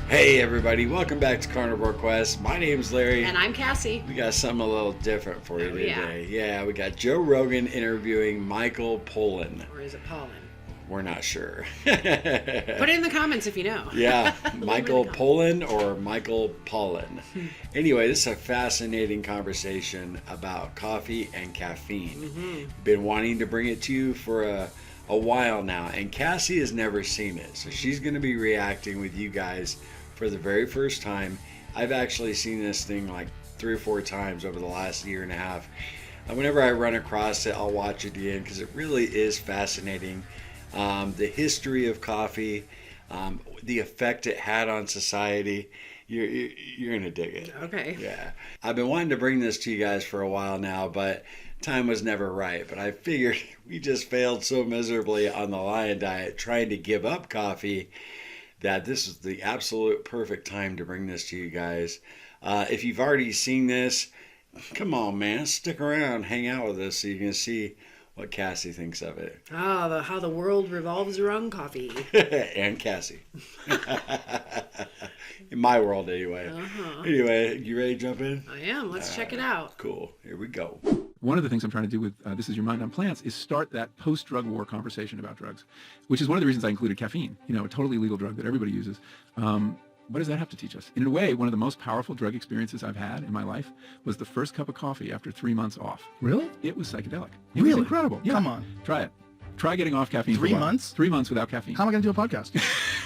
Hey everybody, welcome back to Carnivore Quest. My name's Larry. And I'm Cassie. We got something a little different for you today. Yeah. We got Joe Rogan interviewing Michael Pollan. Or is it Pollan? We're not sure. Put it in the comments if you know. Yeah, Michael Pollan or Michael Pollan. Anyway, this is a fascinating conversation about coffee and caffeine. Been wanting to bring it to you for a while now, and Cassie has never seen it, so she's going to be reacting with you guys for the very first time. I've actually seen this thing like 3 or 4 times over the last year and a half. Whenever I run across it, I'll watch it again because it really is fascinating. The history of coffee, the effect it had on society. You're gonna dig it. Okay. Yeah, I've been wanting to bring this to you guys for a while now, but time was never right. But I figured we just failed so miserably on the Lion Diet trying to give up coffee that this is the absolute perfect time to bring this to you guys. If you've already seen this, come on, man, stick around, hang out with us so you can see what Cassie thinks of it. How the world revolves around coffee. And Cassie. In my world, anyway. Anyway, you ready to jump in? I am. Let's check it out. Cool. Here we go. One of the things I'm trying to do with This Is Your Mind on Plants is start that post-drug war conversation about drugs, which is one of the reasons I included caffeine, a totally legal drug that everybody uses. What does that have to teach us? In a way, one of the most powerful drug experiences I've had in my life was the first cup of coffee after 3 months off. Really? It was psychedelic. It Really? was incredible. Yeah. Come on. Try it. Try getting off caffeine. 3 months? 3 months without caffeine. How am I going to do a podcast?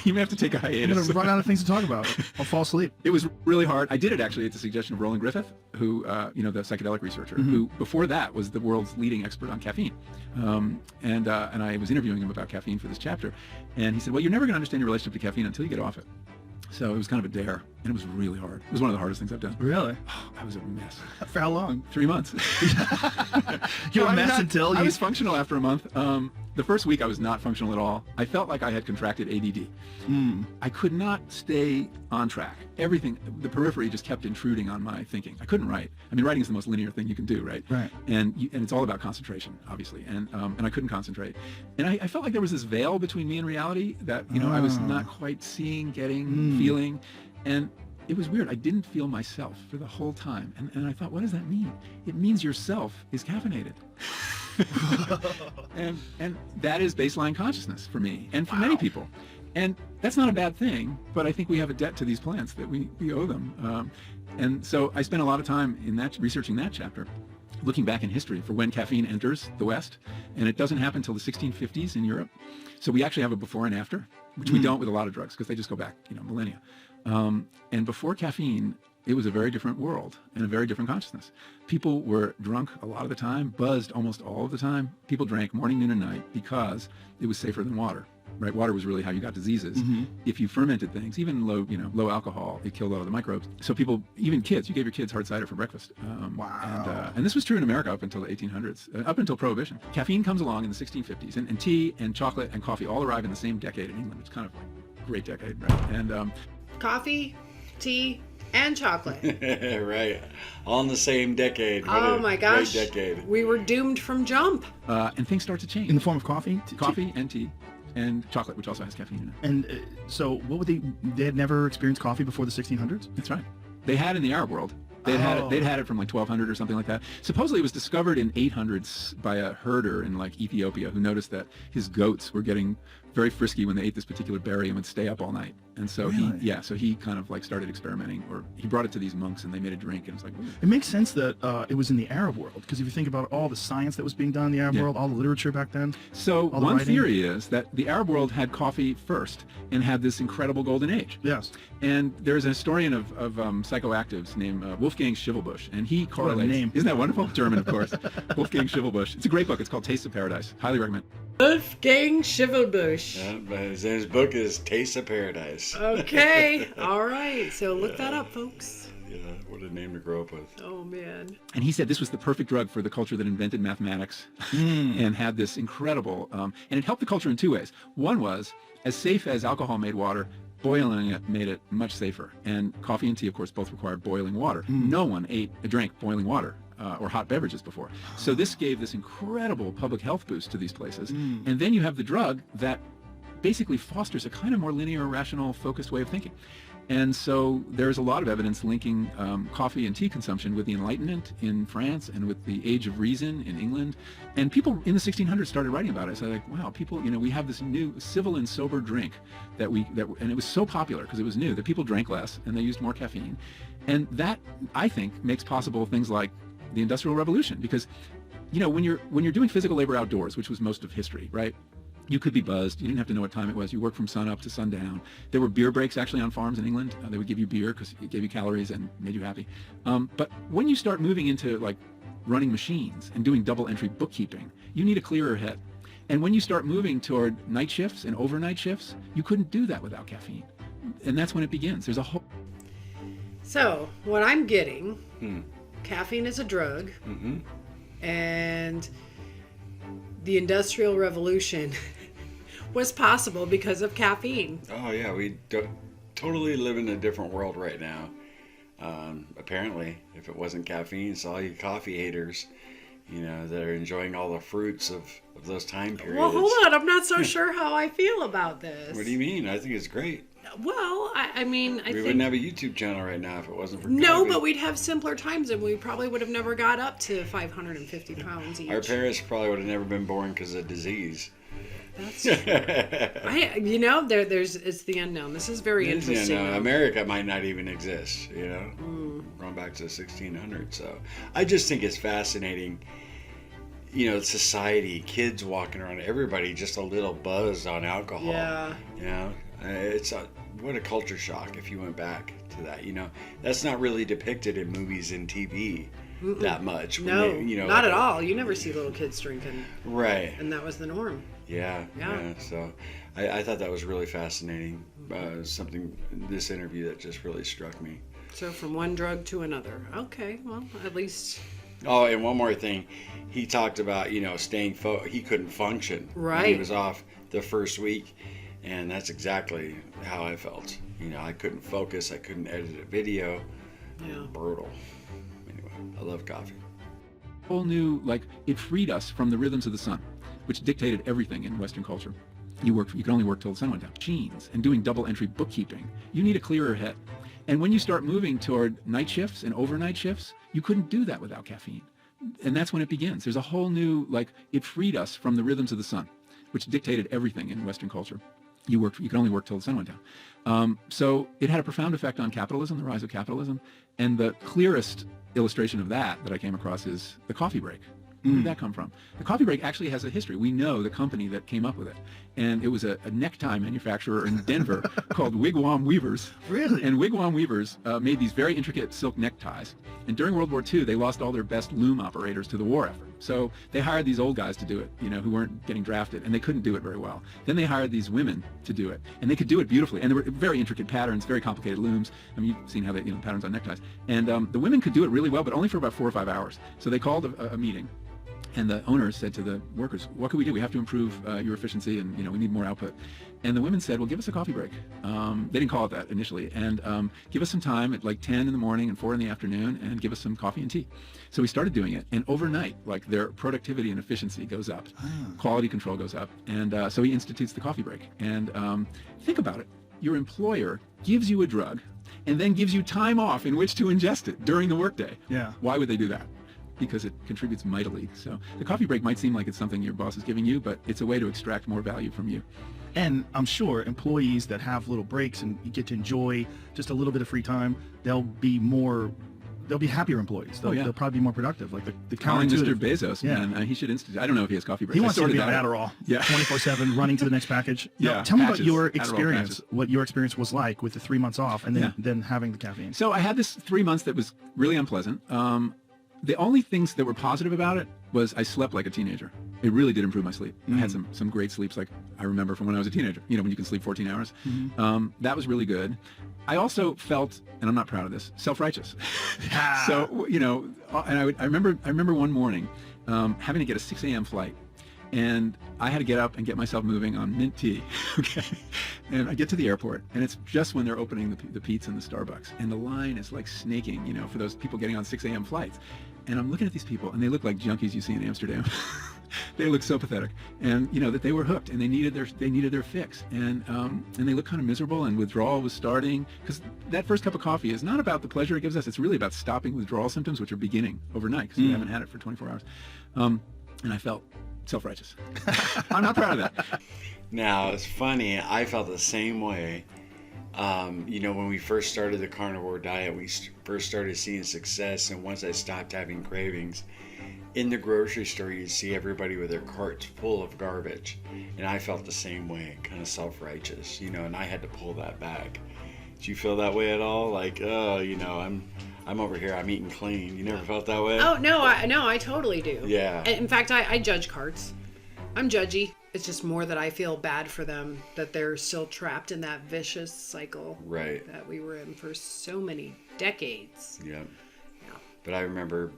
You may have to take a I'm hiatus. going to run out of things to talk about. I'll fall asleep. It was really hard. I did it actually at the suggestion of Roland Griffith, who, the psychedelic researcher, who before that was the world's leading expert on caffeine. And I was interviewing him about caffeine for this chapter. And he said, well, you're never going to understand your relationship to caffeine until you get off it. So it was kind of a dare, and it was really hard. It was one of the hardest things I've done. Really? Oh, I was a mess. For how long? 3 months. You're a mess until you... I was functional after a month. The first week I was not functional at all. I felt like I had contracted ADD. I could not stay on track. Everything, the periphery just kept intruding on my thinking. I couldn't write. I mean, writing is the most linear thing you can do, right? Right. And it's all about concentration, obviously. And I couldn't concentrate. And I felt like there was this veil between me and reality that, I was not quite seeing, getting, feeling. And it was weird. I didn't feel myself for the whole time. And I thought, what does that mean? It means yourself is caffeinated. and that is baseline consciousness for me and for many people. And that's not a bad thing, but I think we have a debt to these plants that we owe them. And so I spent a lot of time in researching that chapter, looking back in history for when caffeine enters the West. And it doesn't happen until the 1650s in Europe. So we actually have a before and after, which we don't with a lot of drugs because they just go back, millennia. And before caffeine, it was a very different world and a very different consciousness. People were drunk a lot of the time, buzzed almost all of the time. People drank morning, noon, and night because it was safer than water. Right? Water was really how you got diseases. If you fermented things, even low alcohol, it killed all of the microbes. So people, even kids, you gave your kids hard cider for breakfast. And this was true in America up until the 1800s, up until Prohibition. Caffeine comes along in the 1650s, and tea and chocolate and coffee all arrive in the same decade in England. It's kind of like a great decade, right? And Coffee, tea, and chocolate. Right. All in the same decade. Oh my gosh. Great decade. We were doomed from jump. and things start to change. In the form of coffee? Coffee and tea. And chocolate, which also has caffeine in it. And so what would they had never experienced coffee before the 1600s? That's right. They had in the Arab world. They'd had it from like 1200 or something like that. Supposedly it was discovered in 800s by a herder in like Ethiopia who noticed that his goats were getting very frisky when they ate this particular berry and would stay up all night. And so he kind of like started experimenting, or he brought it to these monks and they made a drink, and it's like, it makes sense that it was in the Arab world, because if you think about all the science that was being done in the Arab world, all the literature back then. So one theory is that the Arab world had coffee first and had this incredible golden age. Yes. And there's a historian of psychoactives named Wolfgang Schivelbusch, and he correlates. What a name. Isn't that wonderful? German, of course. Wolfgang Schivelbusch. It's a great book. It's called Taste of Paradise. Highly recommend. Wolfgang Schivelbusch. His book is Taste of Paradise. Okay. All right. So look that up, folks. Yeah, what a name to grow up with. Oh, man. And he said this was the perfect drug for the culture that invented mathematics and had this incredible, and it helped the culture in two ways. One was, as safe as alcohol made water, boiling it made it much safer. And coffee and tea, of course, both required boiling water. No one drank boiling water or hot beverages before. So this gave this incredible public health boost to these places. And then you have the drug that basically fosters a kind of more linear, rational, focused way of thinking. And so there's a lot of evidence linking coffee and tea consumption with the Enlightenment in France and with the Age of Reason in England. And people in the 1600s started writing about it. So like, wow, people, we have this new civil and sober drink and it was so popular because it was new that people drank less and they used more caffeine. And that, I think, makes possible things like the Industrial Revolution, because when you're doing physical labor outdoors, which was most of history, right? You could be buzzed. You didn't have to know what time it was. You worked from sun up to sundown. There were beer breaks actually on farms in England. They would give you beer because it gave you calories and made you happy. But when you start moving into like running machines and doing double entry bookkeeping, you need a clearer head. And when you start moving toward night shifts and overnight shifts, you couldn't do that without caffeine. And that's when it begins. There's a whole... So what I'm getting, caffeine is a drug, and the Industrial Revolution was possible because of caffeine. Oh yeah, we totally live in a different world right now. Apparently, if it wasn't caffeine, it's all you coffee haters, that are enjoying all the fruits of those time periods. Well, hold on, I'm not so sure how I feel about this. What do you mean? I think it's great. Well, I think... We wouldn't have a YouTube channel right now if it wasn't for No, coffee. but we'd have simpler times, and we probably would have never got up to 550 pounds each. Our parents probably would have never been born because of disease. That's true. It's the unknown. This is very interesting. America might not even exist, going back to the 1600s. So I just think it's fascinating, society, kids walking around, everybody just a little buzzed on alcohol. Yeah. It's what a culture shock if you went back to that. That's not really depicted in movies and TV that much. No, not at all. You never see little kids drinking. Right. And that was the norm. Yeah. So I thought that was really fascinating. Something in this interview that just really struck me. So from one drug to another. Okay, well, at least... Oh, and one more thing. He talked about, staying he couldn't function. Right. When he was off the first week. And that's exactly how I felt. I couldn't focus. I couldn't edit a video. Yeah. Brutal. Anyway, I love coffee. Whole new, it freed us from the rhythms of the sun, which dictated everything in Western culture. You could only work till the sun went down. Machines and doing double entry bookkeeping. You need a clearer head. And when you start moving toward night shifts and overnight shifts, you couldn't do that without caffeine. And that's when it begins. There's a whole new, it freed us from the rhythms of the sun, which dictated everything in Western culture. You could only work till the sun went down. So it had a profound effect on capitalism, the rise of capitalism. And the clearest illustration of that I came across is the coffee break. Where did that come from? The coffee break actually has a history. We know the company that came up with it. And it was a necktie manufacturer in Denver called Wigwam Weavers. Really? And Wigwam Weavers made these very intricate silk neckties. And during World War II, they lost all their best loom operators to the war effort. So they hired these old guys to do it, who weren't getting drafted, and they couldn't do it very well. Then they hired these women to do it, and they could do it beautifully. And there were very intricate patterns, very complicated looms. I mean, you've seen how they, patterns on neckties. And the women could do it really well, but only for about 4 or 5 hours. So they called a meeting. And the owners said to the workers, what can we do? We have to improve your efficiency, and we need more output. And the women said, well, give us a coffee break. They didn't call it that initially. And give us some time at 10 in the morning and 4 in the afternoon, and give us some coffee and tea. So we started doing it. And overnight, their productivity and efficiency goes up. Quality control goes up. And so he institutes the coffee break. And think about it. Your employer gives you a drug and then gives you time off in which to ingest it during the workday. Yeah. Why would they do that? Because it contributes mightily. So the coffee break might seem like it's something your boss is giving you, but it's a way to extract more value from you. And I'm sure employees that have little breaks and you get to enjoy just a little bit of free time, they'll be happier employees. They'll probably be more productive. The Calling Mr. counterintuitive. Bezos, man, he should institute. I don't know if he has coffee breaks. He wants to be on that. Adderall, Yeah. 24/7, running to the next package. Yeah, Tell me about patches, your Adderall experience. patches. What your experience was like with the 3 months off, and then having the caffeine. So I had this 3 months that was really unpleasant. The only things that were positive about it was I slept like a teenager. It really did improve my sleep. I had some great sleeps, like I remember from when I was a teenager, when you can sleep 14 hours. That was really good. I also felt, and I'm not proud of this, self-righteous. So, and I remember one morning having to get a 6 a.m. flight. And I had to get up and get myself moving on mint tea, okay? And I get to the airport, and it's just when they're opening the Pete's and the Starbucks. And the line is snaking, for those people getting on 6 a.m. flights. And I'm looking at these people, and they look like junkies you see in Amsterdam. They looked so pathetic, and that they were hooked, and they needed their fix, and they looked kind of miserable, and withdrawal was starting, because that first cup of coffee is not about the pleasure it gives us. It's really about stopping withdrawal symptoms, which are beginning overnight because you haven't had it for 24 hours. And I felt self-righteous. I'm not proud of that. Now, it's funny. I felt the same way. When we first started the carnivore diet, we first started seeing success, and once I stopped having cravings, in the grocery store, you'd see everybody with their carts full of garbage, and I felt the same way, kind of self-righteous, and I had to pull that back. Did you feel that way at all? Like, I'm over here, I'm eating clean. You never felt that way? Oh, no, I totally do. Yeah. In fact, I judge carts. I'm judgy. It's just more that I feel bad for them, that they're still trapped in that vicious cycle that we were in for so many decades. Yeah. But I remember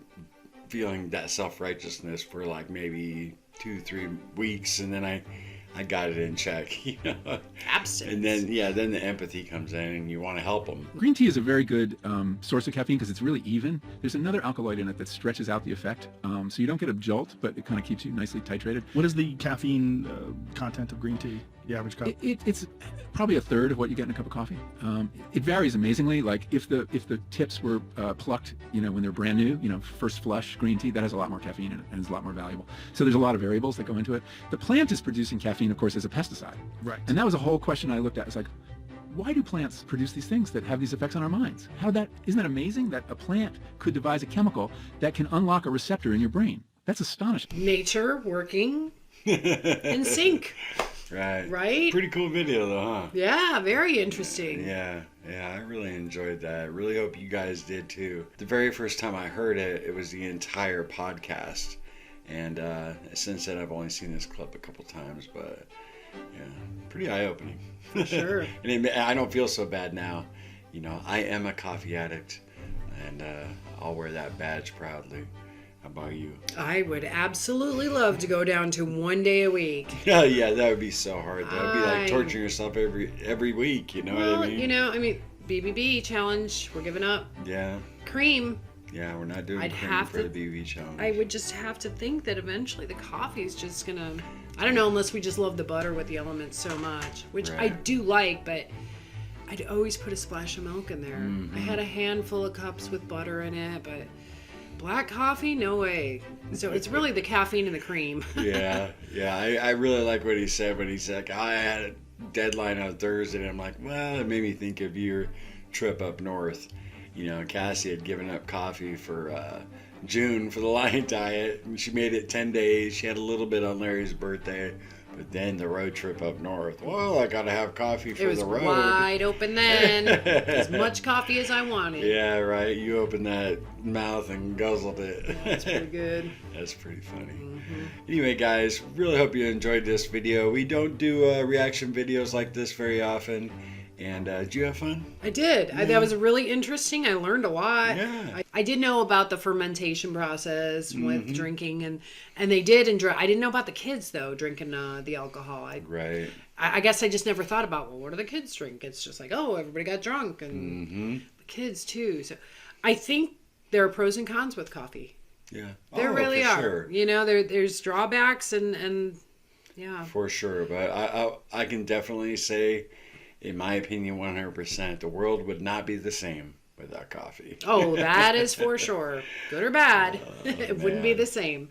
feeling that self-righteousness for like maybe 2-3 weeks, and then I got it in check, Abstinence. And then the empathy comes in, and you want to help them. Green tea is a very good source of caffeine because it's really even. There's another alkaloid in it that stretches out the effect, so you don't get a jolt, but it kind of keeps you nicely titrated. What is the caffeine content of green tea? The average cup? It's probably a third of what you get in a cup of coffee. It varies amazingly. Like if the tips were plucked, when they're brand new, first flush green tea, that has a lot more caffeine in it and is a lot more valuable. So there's a lot of variables that go into it. The plant is producing caffeine, of course, as a pesticide. Right. And that was a whole question I looked at. It's like, why do plants produce these things that have these effects on our minds? Isn't that amazing that a plant could devise a chemical that can unlock a receptor in your brain? That's astonishing. Nature working in sync. Right? Pretty cool video though, huh? Yeah, very interesting. Yeah, I really enjoyed that. I really hope you guys did too. The very first time I heard it, it was the entire podcast. And since then, I've only seen this clip a couple times, but yeah, pretty eye-opening. Sure. And I don't feel so bad now. I am a coffee addict, and I'll wear that badge proudly. How about you? I would absolutely love to go down to 1 day a week. Yeah, that would be so hard. That would be like torturing yourself every week, what I mean? BBB challenge, we're giving up. Yeah. Cream. Yeah, we're not doing cream for the BB challenge. I would just have to think that eventually the coffee is just gonna, I don't know, unless we just love the butter with the elements so much, which I do like, but I'd always put a splash of milk in there. Mm-hmm. I had a handful of cups with butter in it, but black coffee, no way. So it's really the caffeine and the cream. Yeah. I really like what he said when he's like, I had a deadline on Thursday, and I'm like, well, it made me think of your trip up north. Cassie had given up coffee for June for the Lion Diet, and she made it 10 days. She had a little bit on Larry's birthday, but then the road trip up north. Well, I got to have coffee for the road. It was wide open then. As much coffee as I wanted. Yeah, right. You opened that mouth and guzzled it. That's pretty good. That's pretty funny. Mm-hmm. Anyway, guys, really hope you enjoyed this video. We don't do reaction videos like this very often. And did you have fun? I did. Yeah. That was really interesting. I learned a lot. Yeah. I did know about the fermentation process with drinking, and they did enjoy. I didn't know about the kids though drinking the alcohol. Right. I guess I just never thought about, well, what do the kids drink? It's just like, oh, everybody got drunk, and the kids too. So I think there are pros and cons with coffee. Yeah. There really are. Sure. There's drawbacks and yeah. For sure, but I can definitely say, in my opinion, 100%, the world would not be the same without coffee. Oh, that is for sure. Good or bad, it wouldn't be the same.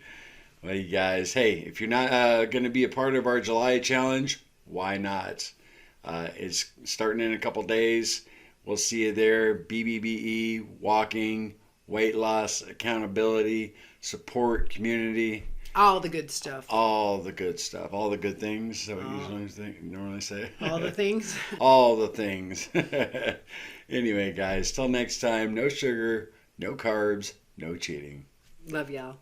Well, you guys, hey, if you're not going to be a part of our July challenge, why not? It's starting in a couple days. We'll see you there. BBBE, walking, weight loss, accountability, support, community. All the good stuff. All the good stuff. All the good things. Is that what you normally say? All the things. All the things. Anyway, guys, till next time, no sugar, no carbs, no cheating. Love y'all.